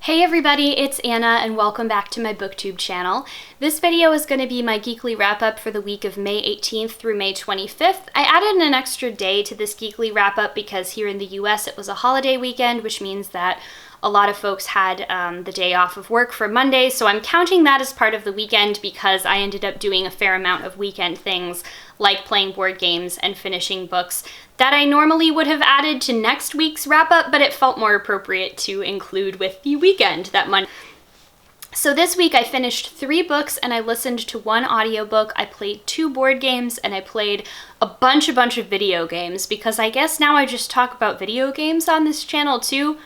Hey everybody, it's Anna and welcome back to my BookTube channel. This video is going to be my Geekly wrap-up for the week of May 18th through May 25th. I added an extra day to this Geekly wrap-up because here in the US it was a holiday weekend, which means that a lot of folks had the day off of work for Monday, so I'm counting that as part of the weekend because I ended up doing a fair amount of weekend things like playing board games and finishing books that I normally would have added to next week's wrap-up, but it felt more appropriate to include with the weekend that Monday. So this week I finished 3 books and I listened to 1 audiobook, I played 2 board games, and I played a bunch of video games because I guess now I just talk about video games on this channel too.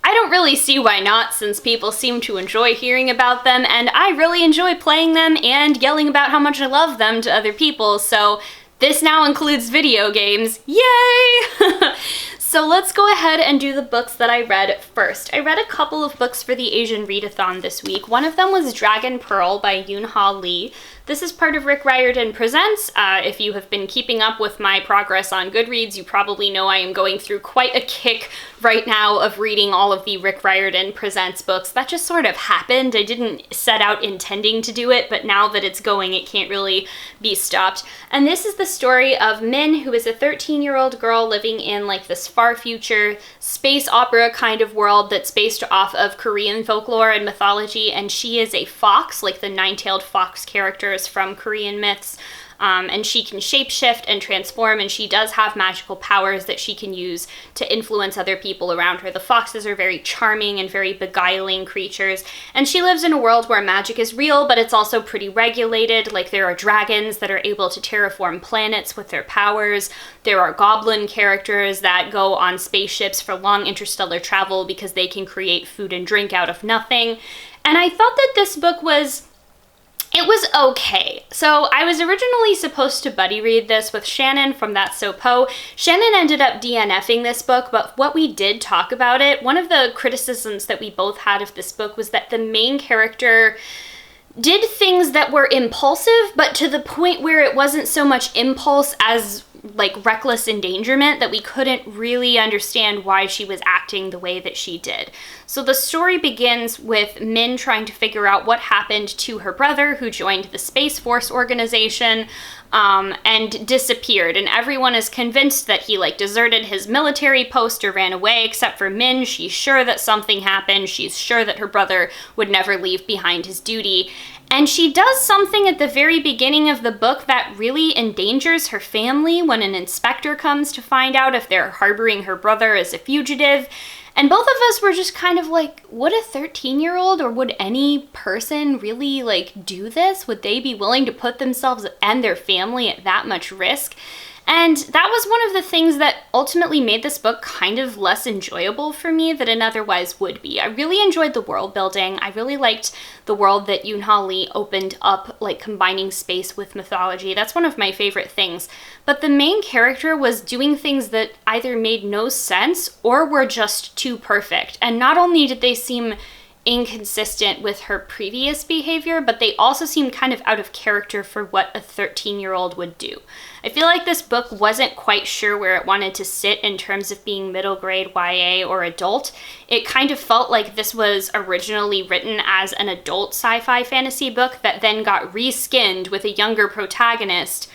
I don't really see why not, since people seem to enjoy hearing about them, and I really enjoy playing them and yelling about how much I love them to other people, so this now includes video games. Yay! So let's go ahead and do the books that I read first. I read a couple of books for the Asian Readathon this week. One of them was Dragon Pearl by Yoon-Ha Lee. This is part of Rick Riordan Presents. If you have been keeping up with my progress on Goodreads, you probably know I am going through quite a kick right now of reading all of the Rick Riordan Presents books. That just sort of happened. I didn't set out intending to do it, but now that it's going, it can't really be stopped. And this is the story of Min, who is a 13-year-old girl living in like this far future space opera kind of world that's based off of Korean folklore and mythology, and she is a fox, like the nine-tailed fox characters from Korean myths. And she can shapeshift and transform, and she does have magical powers that she can use to influence other people around her. The foxes are very charming and very beguiling creatures, and she lives in a world where magic is real, but it's also pretty regulated. Like, there are dragons that are able to terraform planets with their powers. There are goblin characters that go on spaceships for long interstellar travel because they can create food and drink out of nothing. And I thought that this book was okay. So I was originally supposed to buddy read this with Shannon from That's So Poe. Shannon ended up DNFing this book, but what we did talk about it, one of the criticisms that we both had of this book was that the main character did things that were impulsive, but to the point where it wasn't so much impulse as like reckless endangerment, that we couldn't really understand why she was acting the way that she did. So the story begins with Min trying to figure out what happened to her brother, who joined the Space Force organization and disappeared, and everyone is convinced that he like deserted his military post or ran away, except for Min. She's sure that something happened. She's sure that her brother would never leave behind his duty. And she does something at the very beginning of the book that really endangers her family when an inspector comes to find out if they're harboring her brother as a fugitive. And both of us were just kind of like, would a 13-year-old or would any person really like do this? Would they be willing to put themselves and their family at that much risk? And that was one of the things that ultimately made this book kind of less enjoyable for me than it otherwise would be. I really enjoyed the world building. I really liked the world that Yoon-Ha Lee opened up, like combining space with mythology. That's one of my favorite things. But the main character was doing things that either made no sense or were just too perfect. And not only did they seem inconsistent with her previous behavior, but they also seemed kind of out of character for what a 13-year-old would do. I feel like this book wasn't quite sure where it wanted to sit in terms of being middle grade YA or adult. It kind of felt like this was originally written as an adult sci-fi fantasy book that then got reskinned with a younger protagonist,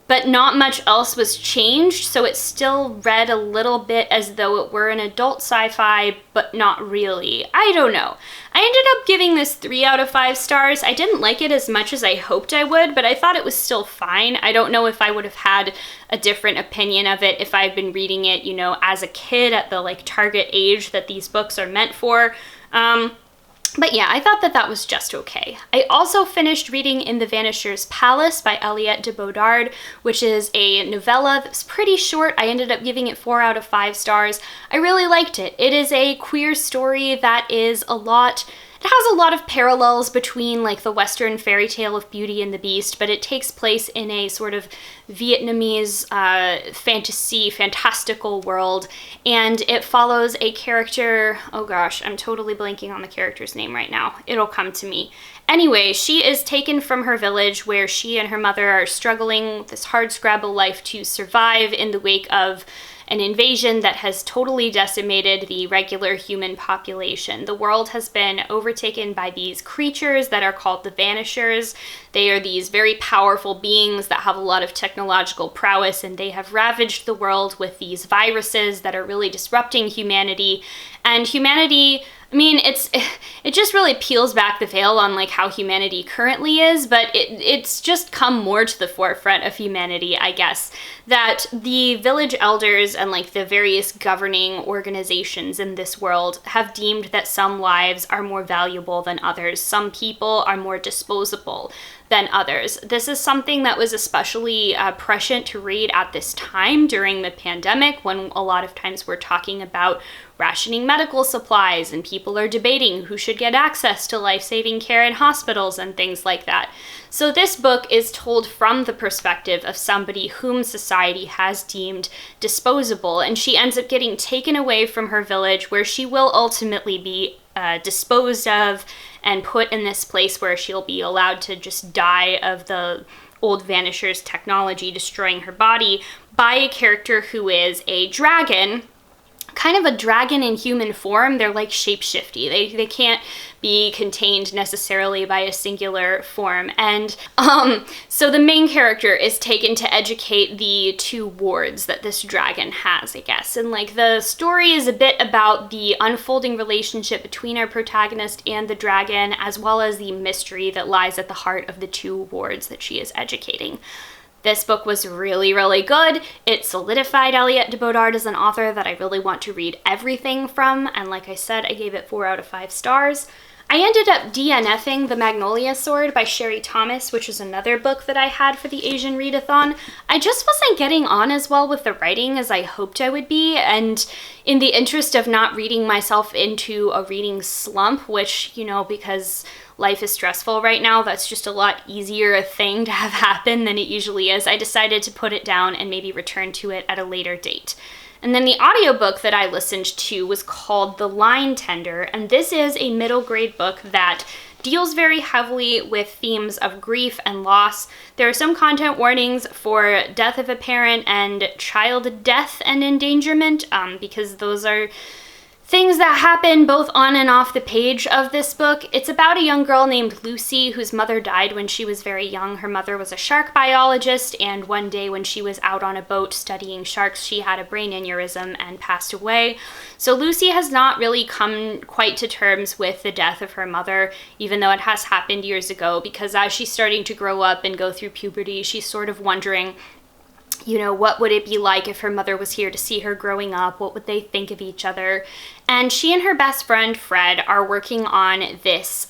but not much else was changed, so it still read a little bit as though it were an adult sci-fi, but not really. I don't know. I ended up giving this 3 out of 5 stars. I didn't like it as much as I hoped I would, but I thought it was still fine. I don't know if I would have had a different opinion of it if I'd been reading it, you know, as a kid at the like target age that these books are meant for. But yeah, I thought that that was just okay. I also finished reading In the Vanisher's Palace by Aliette de Bodard, which is a novella that's pretty short. I ended up giving it 4 out of 5 stars. I really liked it. It is a queer story that is it has a lot of parallels between like the Western fairy tale of Beauty and the Beast, but it takes place in a sort of Vietnamese fantastical world, and it follows a character, oh gosh, I'm totally blanking on the character's name right now. It'll come to me. Anyway, she is taken from her village where she and her mother are struggling with this hardscrabble life to survive in the wake of an invasion that has totally decimated the regular human population. The world has been overtaken by these creatures that are called the Vanishers. They are these very powerful beings that have a lot of technological prowess, and they have ravaged the world with these viruses that are really disrupting humanity. And humanity, I mean, it just really peels back the veil on like how humanity currently is, but it's just come more to the forefront of humanity, I guess, that the village elders and like the various governing organizations in this world have deemed that some lives are more valuable than others. Some people are more disposable than others. This is something that was especially prescient to read at this time during the pandemic, when a lot of times we're talking about rationing medical supplies and people are debating who should get access to life-saving care in hospitals and things like that. So this book is told from the perspective of somebody whom society has deemed disposable, and she ends up getting taken away from her village, where she will ultimately be disposed of and put in this place where she'll be allowed to just die of the old Vanisher's technology destroying her body, by a character who is a dragon, kind of a dragon in human form. They're like shape-shifty. They can't be contained necessarily by a singular form. And so the main character is taken to educate the two wards that this dragon has, I guess. And like the story is a bit about the unfolding relationship between our protagonist and the dragon, as well as the mystery that lies at the heart of the two wards that she is educating. This book was really, really good. It solidified Aliette de Bodard as an author that I really want to read everything from, and like I said, I gave it 4 out of 5 stars. I ended up DNFing The Magnolia Sword by Sherry Thomas, which was another book that I had for the Asian Readathon. I just wasn't getting on as well with the writing as I hoped I would be, and in the interest of not reading myself into a reading slump, which, you know, because life is stressful right now, that's just a lot easier a thing to have happen than it usually is, I decided to put it down and maybe return to it at a later date. And then the audiobook that I listened to was called The Line Tender, and this is a middle grade book that deals very heavily with themes of grief and loss. There are some content warnings for death of a parent and child death and endangerment, because those are things that happen both on and off the page of this book. It's about a young girl named Lucy whose mother died when she was very young. Her mother was a shark biologist, and one day when she was out on a boat studying sharks, she had a brain aneurysm and passed away. So Lucy has not really come quite to terms with the death of her mother, even though it has happened years ago, because as she's starting to grow up and go through puberty, she's sort of wondering, you know, what would it be like if her mother was here to see her growing up? What would they think of each other? And she and her best friend, Fred, are working on this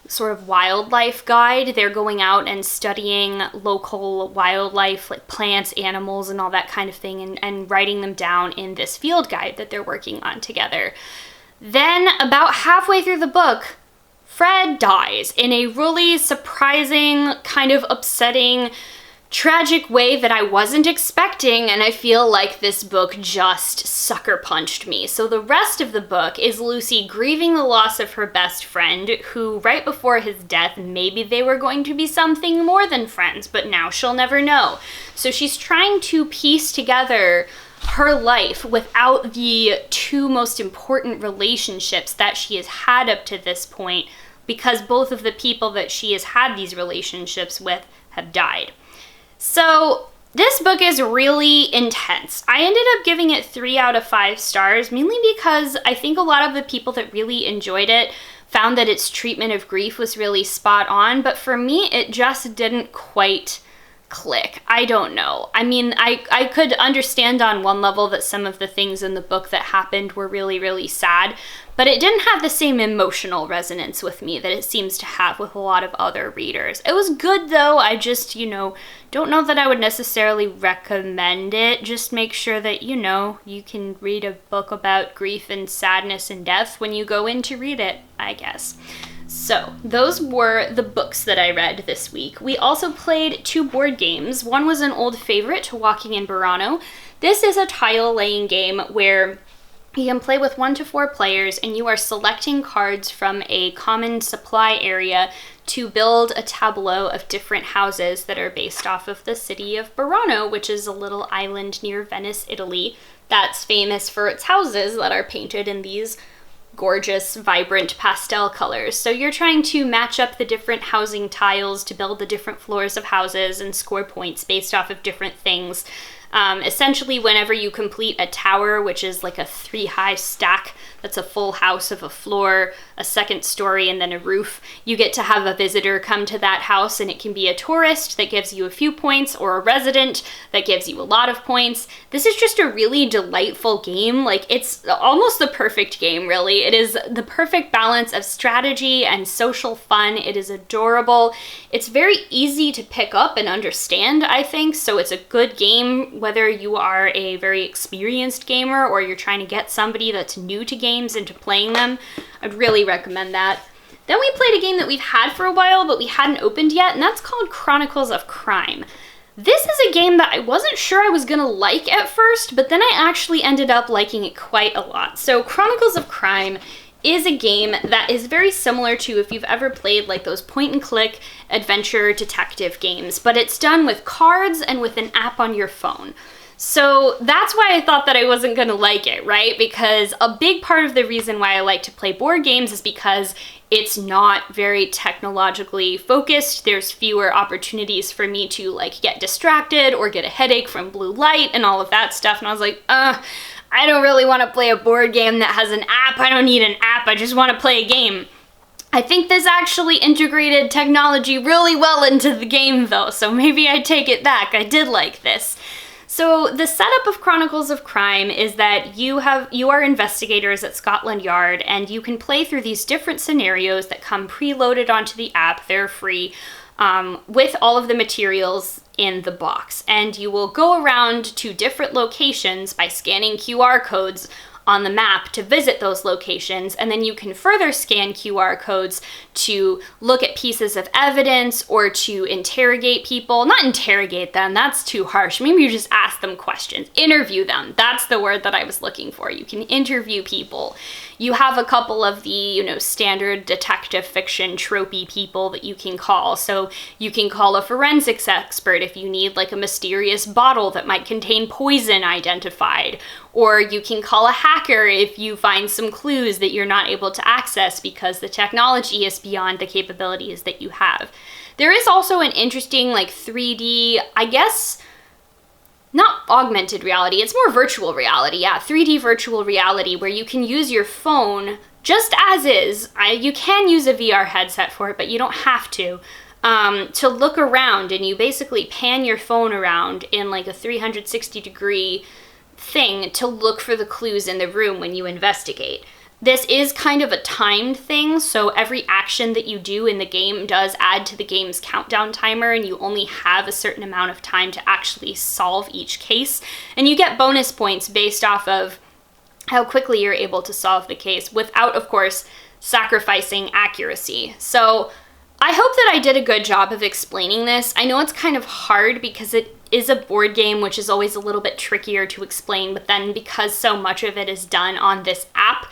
sort of wildlife guide. They're going out and studying local wildlife, like plants, animals, and all that kind of thing, and writing them down in this field guide that they're working on together. Then, about halfway through the book, Fred dies in a really surprising, kind of upsetting, tragic way that I wasn't expecting, and I feel like this book just sucker punched me. So the rest of the book is Lucy grieving the loss of her best friend, who right before his death, maybe they were going to be something more than friends, but now she'll never know. So she's trying to piece together her life without the two most important relationships that she has had up to this point, because both of the people that she has had these relationships with have died. So this book is really intense. I ended up giving it 3 out of 5 stars, mainly because I think a lot of the people that really enjoyed it found that its treatment of grief was really spot on, but for me, it just didn't quite click. I don't know. I mean, I could understand on one level that some of the things in the book that happened were really, really sad, but it didn't have the same emotional resonance with me that it seems to have with a lot of other readers. It was good though. I just, don't know that I would necessarily recommend it. Just make sure that, you can read a book about grief and sadness and death when you go in to read it, I guess. So, those were the books that I read this week. We also played 2 board games. One was an old favorite, Walking in Burano. This is a tile-laying game where you can play with 1 to 4 players, and you are selecting cards from a common supply area to build a tableau of different houses that are based off of the city of Burano, which is a little island near Venice, Italy, that's famous for its houses that are painted in these gorgeous, vibrant pastel colors. So you're trying to match up the different housing tiles to build the different floors of houses and score points based off of different things. Essentially, whenever you complete a tower, which is like a 3-high stack, that's a full house of a floor, a second story, and then a roof, you get to have a visitor come to that house, and it can be a tourist that gives you a few points or a resident that gives you a lot of points. This is just a really delightful game. Like, it's almost the perfect game, really. It is the perfect balance of strategy and social fun. It is adorable. It's very easy to pick up and understand, I think, so it's a good game whether you are a very experienced gamer or you're trying to get somebody that's new to games into playing them. I'd really recommend that. Then we played a game that we've had for a while but we hadn't opened yet, and that's called Chronicles of Crime. This is a game that I wasn't sure I was gonna like at first, but then I actually ended up liking it quite a lot. So Chronicles of Crime is a game that is very similar to if you've ever played like those point-and-click adventure detective games, but it's done with cards and with an app on your phone. So that's why I thought that I wasn't gonna like it, right? Because a big part of the reason why I like to play board games is because it's not very technologically focused. There's fewer opportunities for me to like get distracted or get a headache from blue light and all of that stuff. And I was like, I don't really want to play a board game that has an app. I don't need an app. I just want to play a game. I think this actually integrated technology really well into the game though, so maybe I take it back. I did like this. So the setup of Chronicles of Crime is that you are investigators at Scotland Yard, and you can play through these different scenarios that come preloaded onto the app. They're free, with all of the materials in the box. And you will go around to different locations by scanning QR codes on the map to visit those locations, and then you can further scan QR codes to look at pieces of evidence or to interrogate people. Not interrogate them, that's too harsh. Maybe you just ask them questions. Interview them. That's the word that I was looking for. You can interview people. You have a couple of the, standard detective fiction tropey people that you can call. So you can call a forensics expert if you need like a mysterious bottle that might contain poison identified. Or you can call a hacker if you find some clues that you're not able to access because the technology is beyond the capabilities that you have. There is also an interesting like 3D, I guess, not augmented reality, it's more virtual reality, 3D virtual reality, where you can use your phone just as is. You can use a VR headset for it, but you don't have to look around, and you basically pan your phone around in like a 360-degree thing to look for the clues in the room when you investigate. This is kind of a timed thing, so every action that you do in the game does add to the game's countdown timer, and you only have a certain amount of time to actually solve each case. And you get bonus points based off of how quickly you're able to solve the case without, of course, sacrificing accuracy. So I hope that I did a good job of explaining this. I know it's kind of hard because it is a board game, which is always a little bit trickier to explain, but then because so much of it is done on this app,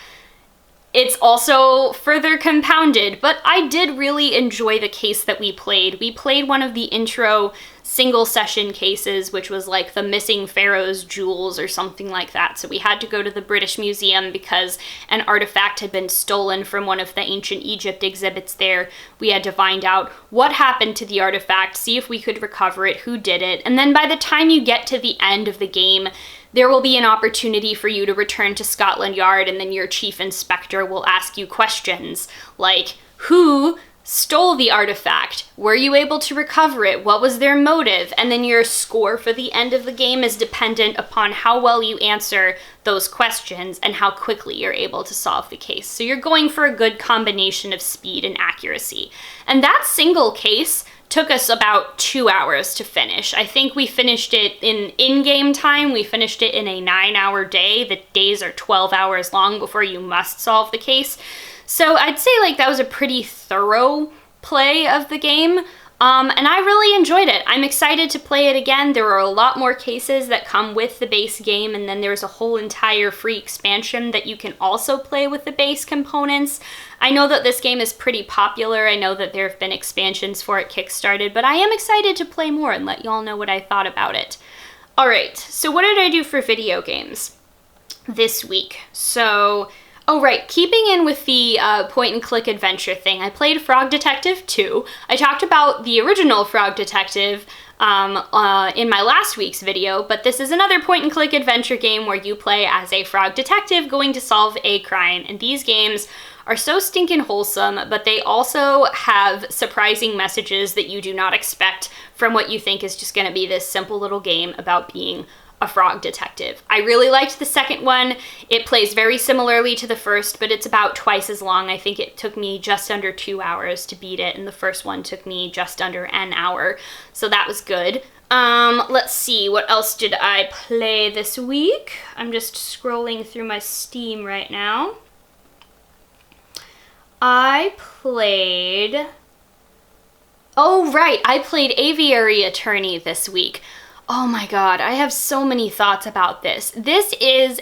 it's also further compounded. But I did really enjoy the case that we played. We played one of the intro single session cases, which was like the missing pharaoh's jewels or something like that. So we had to go to the British Museum because an artifact had been stolen from one of the ancient Egypt exhibits there. We had to find out what happened to the artifact, see if we could recover it, who did it, and then by the time you get to the end of the game, there will be an opportunity for you to return to Scotland Yard, and then your chief inspector will ask you questions like, who stole the artifact? Were you able to recover it? What was their motive? And then your score for the end of the game is dependent upon how well you answer those questions and how quickly you're able to solve the case. So you're going for a good combination of speed and accuracy. And that single case took us about 2 hours to finish. I think we finished it in-game time. We finished it in a 9-hour day. The days are 12 hours long before you must solve the case. So I'd say like that was a pretty thorough play of the game. And I really enjoyed it. I'm excited to play it again. There are a lot more cases that come with the base game, and then there's a whole entire free expansion that you can also play with the base components. I know that this game is pretty popular. I know that there have been expansions for it kickstarted, but I am excited to play more and let y'all know what I thought about it. All right, so what did I do for video games this week? So, oh right, keeping in with the point-and-click adventure thing, I played Frog Detective 2. I talked about the original Frog Detective in my last week's video, but this is another point-and-click adventure game where you play as a frog detective going to solve a crime, and these games are so stinking wholesome, but they also have surprising messages that you do not expect from what you think is just going to be this simple little game about being a frog detective. I really liked the second one. It plays very similarly to the first, but it's about twice as long. I think it took me just under 2 hours to beat it, and the first one took me just under an hour, so that was good. Let's see, what else did I play this week? I'm just scrolling through my Steam right now. I played Aviary Attorney this week. Oh my god, I have so many thoughts about this. This is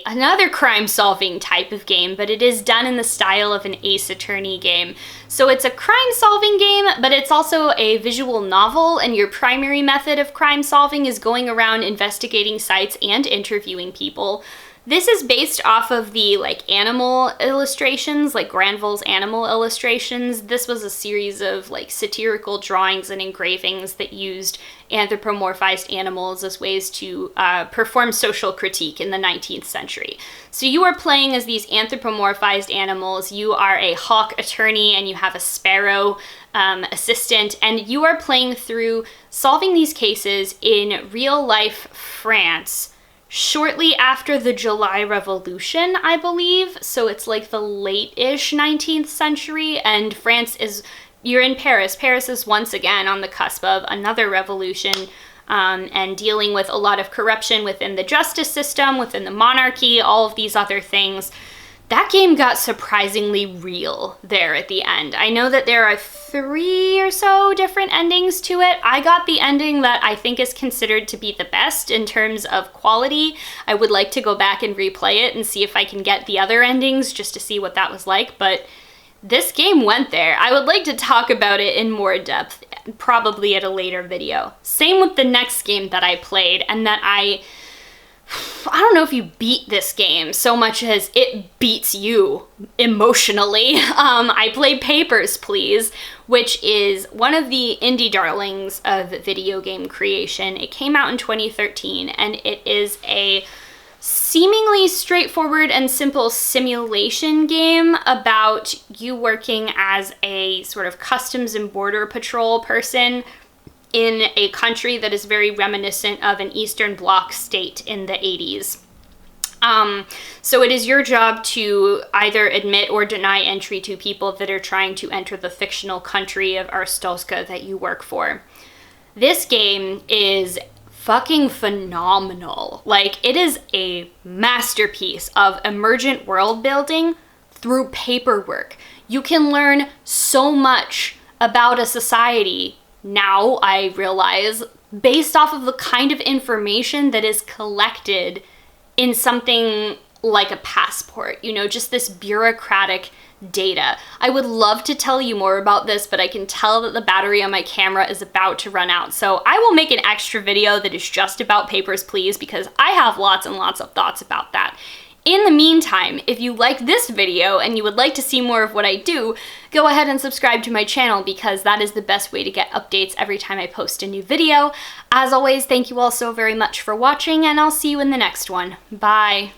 another crime-solving type of game, but it is done in the style of an Ace Attorney game. So it's a crime-solving game, but it's also a visual novel, and your primary method of crime-solving is going around investigating sites and interviewing people. This is based off of the animal illustrations, like Granville's animal illustrations. This was a series of satirical drawings and engravings that used anthropomorphized animals as ways to perform social critique in the 19th century. So you are playing as these anthropomorphized animals. You are a hawk attorney and you have a sparrow assistant, and you are playing through solving these cases in real life France shortly after the July Revolution, I believe. So it's like the late-ish 19th century, and you're in Paris. Paris is once again on the cusp of another revolution, and dealing with a lot of corruption within the justice system, within the monarchy, all of these other things. That game got surprisingly real there at the end. I know that there are 3 or so different endings to it. I got the ending that I think is considered to be the best in terms of quality. I would like to go back and replay it and see if I can get the other endings just to see what that was like, but this game went there. I would like to talk about it in more depth, probably at a later video. Same with the next game that I played, and that I don't know if you beat this game so much as it beats you emotionally. I played Papers, Please, which is one of the indie darlings of video game creation. It came out in 2013, and it is a seemingly straightforward and simple simulation game about you working as a sort of customs and border patrol person in a country that is very reminiscent of an Eastern Bloc state in the 80s. So it is your job to either admit or deny entry to people that are trying to enter the fictional country of Arstotzka that you work for. This game is fucking phenomenal. It is a masterpiece of emergent world building through paperwork. You can learn so much about a society now, I realize, based off of the kind of information that is collected in something like a passport, just this bureaucratic data. I would love to tell you more about this, but I can tell that the battery on my camera is about to run out. So I will make an extra video that is just about Papers, Please, because I have lots and lots of thoughts about that. In the meantime, if you like this video and you would like to see more of what I do, go ahead and subscribe to my channel, because that is the best way to get updates every time I post a new video. As always, thank you all so very much for watching, and I'll see you in the next one. Bye!